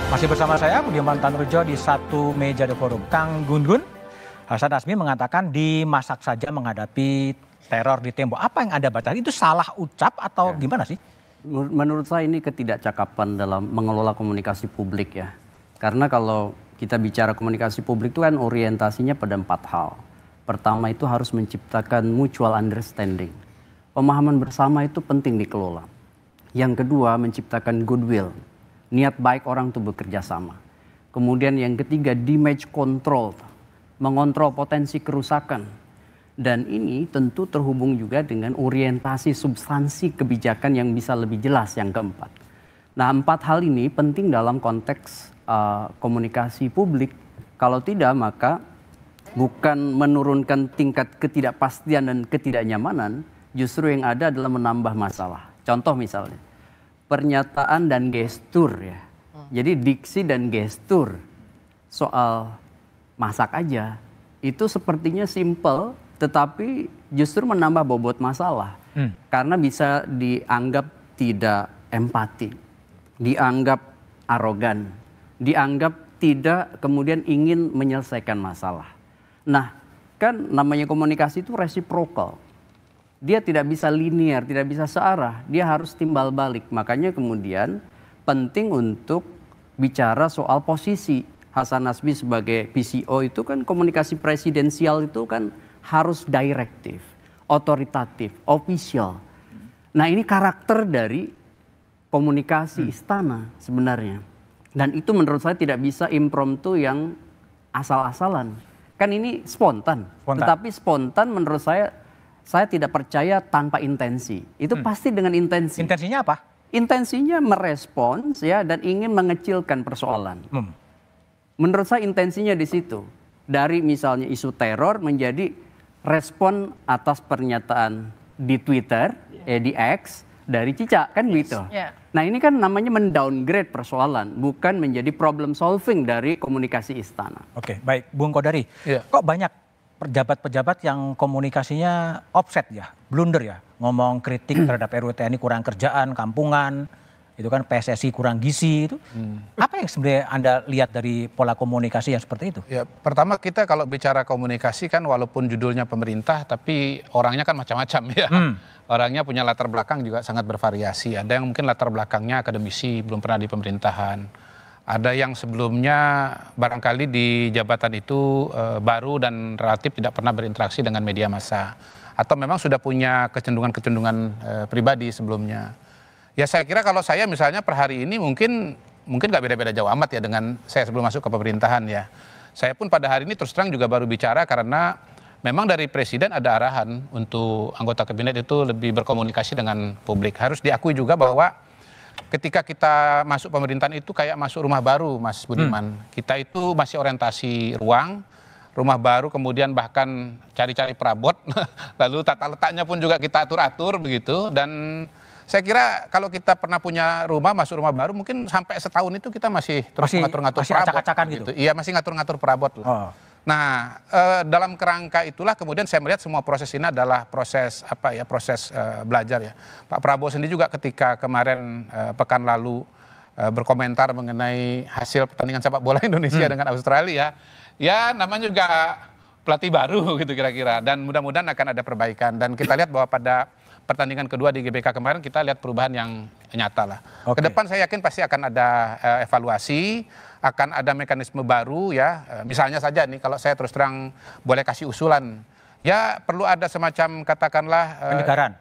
Masih bersama saya Budiman Tanrujo di satu meja The Forum. Kang Gun-Gun, Hasan Azmi mengatakan dimasak saja menghadapi teror di Tembok. Apa yang Anda baca? Itu salah ucap atau gimana sih? Menurut saya ini ketidakcakapan dalam mengelola komunikasi publik ya. Karena kalau kita bicara komunikasi publik itu kan orientasinya pada 4 hal. Pertama itu harus menciptakan mutual understanding. Pemahaman bersama itu penting dikelola. Yang kedua menciptakan goodwill. Niat baik orang untuk bekerja sama. Kemudian yang ketiga damage control. Mengontrol potensi kerusakan. Dan ini tentu terhubung juga dengan orientasi substansi kebijakan yang bisa lebih jelas yang keempat. Nah 4 hal ini penting dalam konteks komunikasi publik. Kalau tidak maka bukan menurunkan tingkat ketidakpastian dan ketidaknyamanan. Justru yang ada adalah menambah masalah. Contoh misalnya pernyataan dan gestur ya. Jadi diksi dan gestur soal masak aja itu sepertinya simple tetapi justru menambah bobot masalah. Karena bisa dianggap tidak empati, dianggap arogan, dianggap tidak kemudian ingin menyelesaikan masalah. Nah, kan namanya komunikasi itu reciprocal. Dia tidak bisa linear, tidak bisa searah, dia harus timbal balik. Makanya kemudian penting untuk bicara soal posisi. Hasan Azmi sebagai PCO itu kan komunikasi presidensial itu kan harus direktif, otoritatif, official. Nah ini karakter dari komunikasi istana sebenarnya. Dan itu menurut saya tidak bisa impromptu yang asal-asalan. Kan ini spontan. Tetapi spontan menurut saya tidak percaya tanpa intensi. Itu pasti dengan intensi. Intensinya apa? Intensinya merespons ya dan ingin mengecilkan persoalan. Menurut saya intensinya di situ. Dari misalnya isu teror menjadi respon atas pernyataan di Twitter, di X dari Cica kan gitu. Nah ini kan namanya mendowngrade persoalan, bukan menjadi problem solving dari komunikasi istana. Oke, baik, Bung Kodari. Kok banyak pejabat-pejabat yang komunikasinya offset ya, blunder ya, ngomong kritik terhadap RUU-TNI kurang kerjaan, kampungan, itu kan PSSI kurang gizi itu. Apa yang sebenarnya Anda lihat dari pola komunikasi yang seperti itu? Ya, pertama kita kalau bicara komunikasi kan walaupun judulnya pemerintah tapi orangnya kan macam-macam ya. Orangnya punya latar belakang juga sangat bervariasi. Ada yang mungkin latar belakangnya akademisi, belum pernah di pemerintahan. Ada yang sebelumnya barangkali di jabatan itu baru dan relatif tidak pernah berinteraksi dengan media massa. Atau memang sudah punya kecenderungan-kecenderungan pribadi sebelumnya. Ya saya kira kalau saya misalnya per hari ini mungkin nggak beda-beda jauh amat ya dengan saya sebelum masuk ke pemerintahan ya. Saya pun pada hari ini terus terang juga baru bicara karena memang dari presiden ada arahan untuk anggota kabinet itu lebih berkomunikasi dengan publik. Harus diakui juga bahwa ketika kita masuk pemerintahan itu kayak masuk rumah baru, Mas Budiman. Kita itu masih orientasi ruang, rumah baru, kemudian bahkan cari-cari perabot, lalu tata letaknya pun juga kita atur-atur begitu. Dan saya kira kalau kita pernah punya rumah, masuk rumah baru, mungkin sampai setahun itu kita masih terus ngatur-ngatur perabot. Acak-acakan gitu? Iya, masih ngatur-ngatur perabot lah. Nah, dalam kerangka itulah kemudian saya melihat semua proses ini adalah proses proses belajar ya. Pak Prabowo sendiri juga ketika kemarin pekan lalu berkomentar mengenai hasil pertandingan sepak bola Indonesia dengan Australia, ya namanya juga pelatih baru gitu kira-kira. Dan mudah-mudahan akan ada perbaikan. Dan kita lihat bahwa pada pertandingan kedua di GBK kemarin kita lihat perubahan yang nyata lah. Kedepan saya yakin pasti akan ada evaluasi, akan ada mekanisme baru ya. Misalnya saja nih kalau saya terus terang boleh kasih usulan, ya perlu ada semacam katakanlah penyegaran.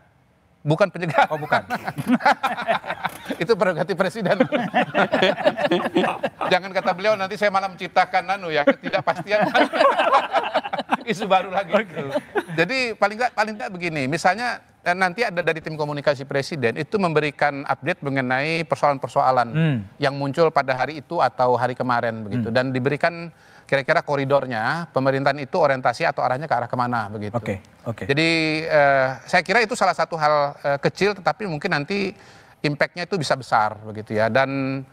Bukan penyegaran. Oh bukan. Itu prerogatif presiden. Jangan kata beliau nanti saya malah menciptakan ketidakpastian. Isu baru lagi. Jadi paling tidak begini, misalnya nanti ada dari tim komunikasi presiden itu memberikan update mengenai persoalan-persoalan yang muncul pada hari itu atau hari kemarin begitu, dan diberikan kira-kira koridornya pemerintahan itu orientasi atau arahnya ke arah kemana begitu. Jadi saya kira itu salah satu hal kecil tetapi mungkin nanti impactnya itu bisa besar begitu ya. Dan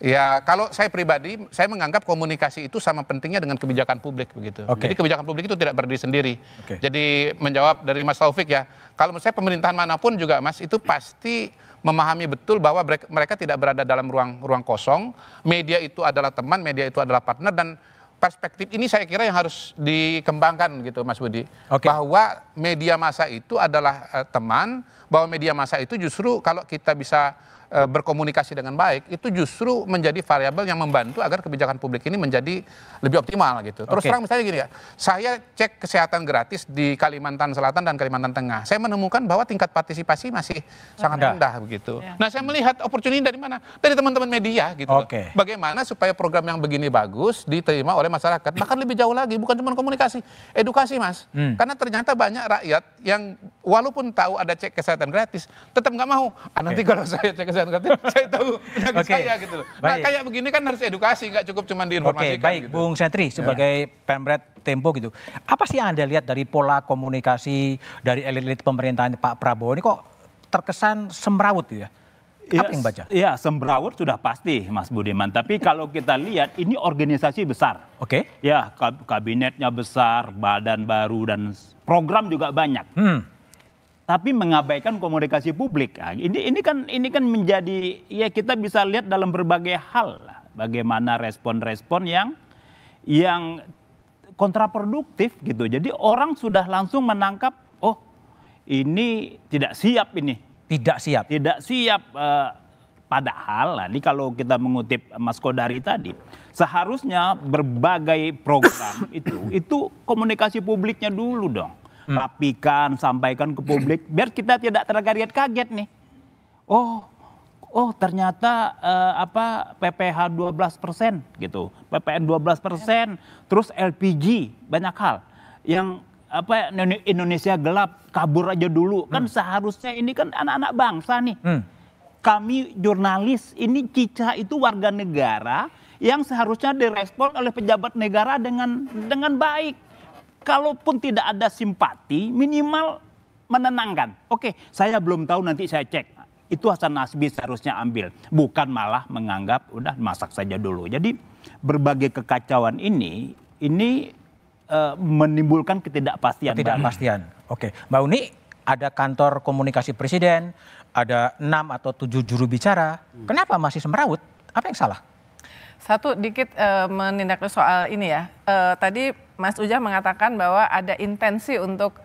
ya kalau saya pribadi, saya menganggap komunikasi itu sama pentingnya dengan kebijakan publik begitu. Jadi kebijakan publik itu tidak berdiri sendiri. Jadi menjawab dari Mas Taufik ya, kalau menurut saya pemerintahan manapun juga Mas itu pasti memahami betul bahwa mereka tidak berada dalam ruang kosong, media itu adalah teman, media itu adalah partner, dan perspektif ini saya kira yang harus dikembangkan gitu Mas Budi. Bahwa media massa itu adalah teman, bahwa media massa itu justru kalau kita bisa berkomunikasi dengan baik, itu justru menjadi variabel yang membantu agar kebijakan publik ini menjadi lebih optimal gitu. Terus terang misalnya gini ya, saya cek kesehatan gratis di Kalimantan Selatan dan Kalimantan Tengah. Saya menemukan bahwa tingkat partisipasi masih sangat rendah begitu. Nah, saya melihat opportunity dari mana? Dari teman-teman media gitu. Bagaimana supaya program yang begini bagus diterima oleh masyarakat. Bahkan lebih jauh lagi, bukan cuma komunikasi, edukasi Mas. Karena ternyata banyak rakyat yang walaupun tahu ada cek kesehatan gratis, tetap nggak mau. Nanti kalau saya cek kesehatan gratis, saya tahu penyakit saya gitu loh. Nah, kayak begini kan harus edukasi, nggak cukup cuma diinformasikan. Baik, gitu. Bung Sentri sebagai Pemret Tempo gitu. Apa sih yang Anda lihat dari pola komunikasi dari elit-elit pemerintahan Pak Prabowo ini kok terkesan semrawut ya? Apa yang baca? Iya, semrawut sudah pasti Mas Budiman. Tapi kalau kita lihat ini organisasi besar. Ya, kabinetnya besar, badan baru dan program juga banyak. Tapi mengabaikan komunikasi publik. Nah, ini kan menjadi, ya kita bisa lihat dalam berbagai hal lah, bagaimana respon-respon yang kontraproduktif gitu. Jadi orang sudah langsung menangkap, oh ini tidak siap ini. Tidak siap. Padahal, ini kalau kita mengutip Mas Kodari tadi, seharusnya berbagai program itu komunikasi publiknya dulu dong. Rapikan, sampaikan ke publik, biar kita tidak terkaget-kaget nih. Oh ternyata PPh 12% gitu, PPN 12%, terus LPG banyak hal yang Indonesia gelap, kabur aja dulu. Kan seharusnya ini kan anak-anak bangsa nih. Kami jurnalis, ini Cica itu warga negara yang seharusnya direspon oleh pejabat negara dengan baik. Kalaupun tidak ada simpati, minimal menenangkan. Oke, saya belum tahu, nanti saya cek. Itu Hasan Nasbi seharusnya ambil. Bukan malah menganggap udah masak saja dulu. Jadi berbagai kekacauan ini menimbulkan ketidakpastian. Oke, Mbak Uni, ada kantor komunikasi presiden, ada 6 atau 7 juru bicara. Kenapa masih semrawut? Apa yang salah? Satu dikit menindaklanjuti soal ini ya. Tadi Mas Ujang mengatakan bahwa ada intensi untuk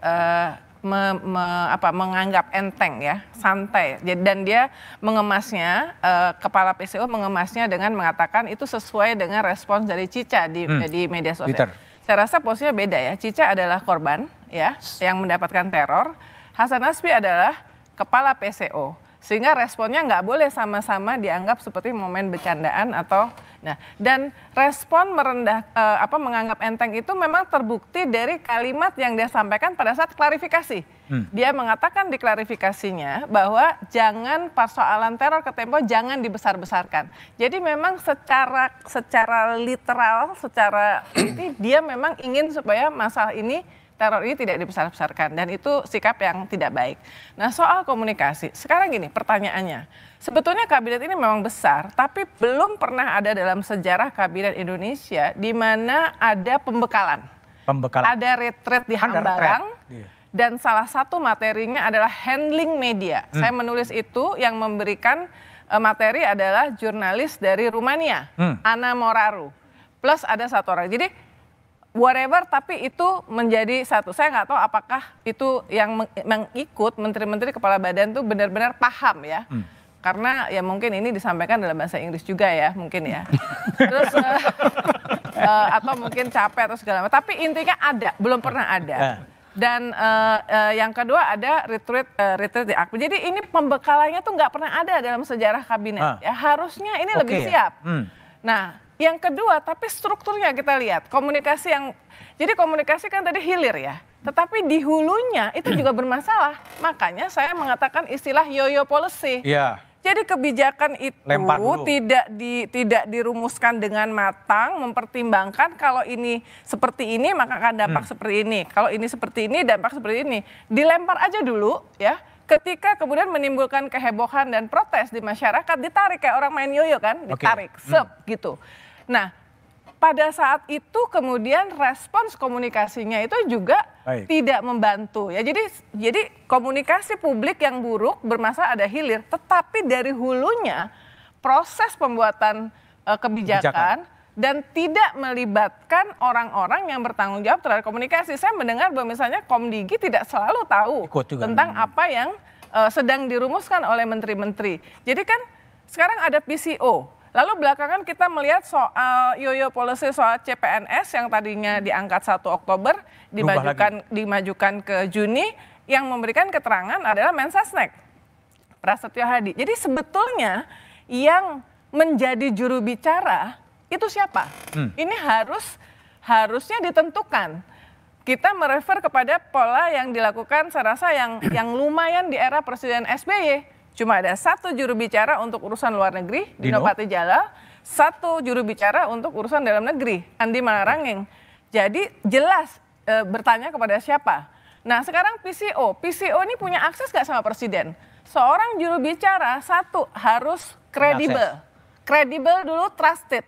menganggap enteng ya, santai. Dan dia mengemasnya, kepala PCO mengemasnya dengan mengatakan itu sesuai dengan respons dari Cica di media sosial. Saya rasa posisinya beda ya. Cica adalah korban ya yang mendapatkan teror. Hasan Nasbi adalah kepala PCO. Sehingga responnya nggak boleh sama-sama dianggap seperti momen bercandaan atau dan respon menganggap enteng itu memang terbukti dari kalimat yang dia sampaikan pada saat klarifikasi. Dia mengatakan di klarifikasinya bahwa jangan persoalan teror ke Tempo jangan dibesar-besarkan. Jadi memang secara literal, secara ini dia memang ingin supaya masalah ini teror ini tidak dibesar-besarkan dan itu sikap yang tidak baik. Nah, soal komunikasi, sekarang gini pertanyaannya. Sebetulnya kabinet ini memang besar, tapi belum pernah ada dalam sejarah kabinet Indonesia di mana ada pembekalan. Ada retreat di Hambalang dan salah satu materinya adalah handling media. Saya menulis itu, yang memberikan materi adalah jurnalis dari Rumania, Ana Moraru. Plus ada satu orang. Jadi whatever, tapi itu menjadi satu. Saya nggak tahu apakah itu yang mengikut menteri-menteri kepala badan itu benar-benar paham ya. Karena ya mungkin ini disampaikan dalam bahasa Inggris juga ya, mungkin ya. Terus atau mungkin capek atau segala macam. Tapi intinya ada, belum pernah ada. Dan yang kedua ada retreat di Akbar. Jadi ini pembekalannya tuh nggak pernah ada dalam sejarah kabinet. Ya harusnya ini lebih siap. Nah, yang kedua, tapi strukturnya kita lihat jadi komunikasi kan tadi hilir ya, tetapi di hulunya itu juga bermasalah. Makanya saya mengatakan istilah yo-yo policy. Jadi kebijakan itu tidak dirumuskan dengan matang, mempertimbangkan kalau ini seperti ini maka akan dampak seperti ini. Kalau ini seperti ini dampak seperti ini. Dilempar aja dulu ya. Ketika kemudian menimbulkan kehebohan dan protes di masyarakat, ditarik kayak orang main yoyo kan, ditarik, gitu. Nah, pada saat itu kemudian respons komunikasinya itu juga tidak membantu ya. Jadi komunikasi publik yang buruk bermasalah ada hilir, tetapi dari hulunya proses pembuatan kebijakan dan tidak melibatkan orang-orang yang bertanggung jawab terhadap komunikasi. Saya mendengar bahwa misalnya Komdigi tidak selalu tahu tentang apa yang sedang dirumuskan oleh menteri-menteri. Jadi kan sekarang ada PCO. Lalu belakangan kita melihat soal yoyo policy soal CPNS yang tadinya diangkat 1 Oktober dimajukan ke Juni, yang memberikan keterangan adalah Mensesnek Prasetyo Hadi. Jadi sebetulnya yang menjadi juru bicara itu siapa? Ini harusnya ditentukan. Kita merefer kepada pola yang dilakukan saya rasa yang lumayan di era Presiden SBY. Cuma ada 1 juru bicara untuk urusan luar negeri, Dino Patijalal, 1 juru bicara untuk urusan dalam negeri, Andi Malarangeng. Jadi jelas bertanya kepada siapa. Nah sekarang PCO ini punya akses gak sama presiden? Seorang juru bicara harus kredibel dulu, trusted.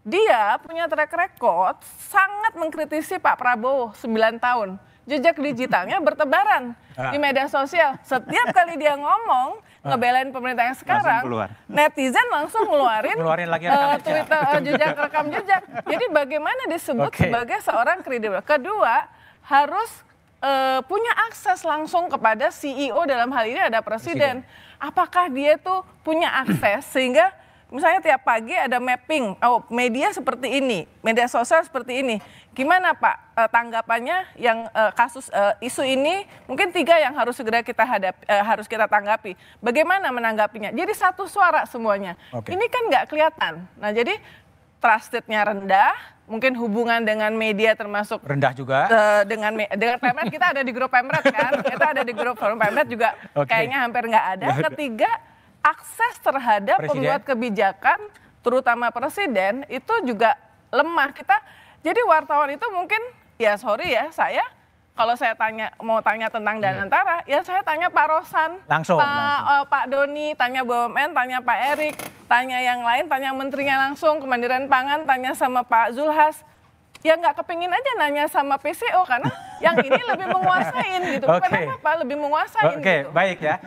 Dia punya track record sangat mengkritisi Pak Prabowo 9 tahun. Jejak digitalnya bertebaran di media sosial. Setiap kali dia ngomong ngebelain pemerintah yang sekarang, netizen langsung ngeluarin lagi Twitter rekam jejak. Jadi bagaimana disebut sebagai seorang kredibel? Kedua, harus punya akses langsung kepada CEO, dalam hal ini ada presiden. Apakah dia tuh punya akses sehingga misalnya tiap pagi ada mapping, media seperti ini, media sosial seperti ini. Gimana Pak tanggapannya yang kasus isu ini? Mungkin 3 yang harus segera harus kita tanggapi. Bagaimana menanggapinya? Jadi satu suara semuanya. Ini kan nggak kelihatan. Nah jadi trustednya rendah, mungkin hubungan dengan media termasuk rendah juga. Dengan Pemret, kita ada di grup Pemret kan? Kita ada di grup forum Pemret juga kayaknya hampir nggak ada. Ketiga, akses terhadap pembuat kebijakan, terutama presiden, itu juga lemah. Jadi wartawan itu mungkin, ya sorry ya, kalau saya mau tanya tentang Danantara, ya saya tanya Pak Rosan, langsung. Pak Doni, tanya BUMN, tanya Pak Erik, tanya yang lain, tanya menterinya langsung, Kemandirian Pangan, tanya sama Pak Zulhas. Ya nggak kepingin aja nanya sama PCO karena yang ini lebih menguasain gitu. Kenapa lebih menguasain gitu. Baik ya.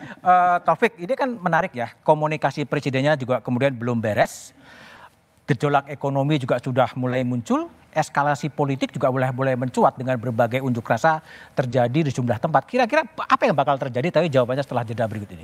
Taufik, ini kan menarik ya. Komunikasi presidennya juga kemudian belum beres. Gejolak ekonomi juga sudah mulai muncul. Eskalasi politik juga mulai mencuat dengan berbagai unjuk rasa terjadi di sejumlah tempat. Kira-kira apa yang bakal terjadi? Tapi jawabannya setelah jeda berikut ini.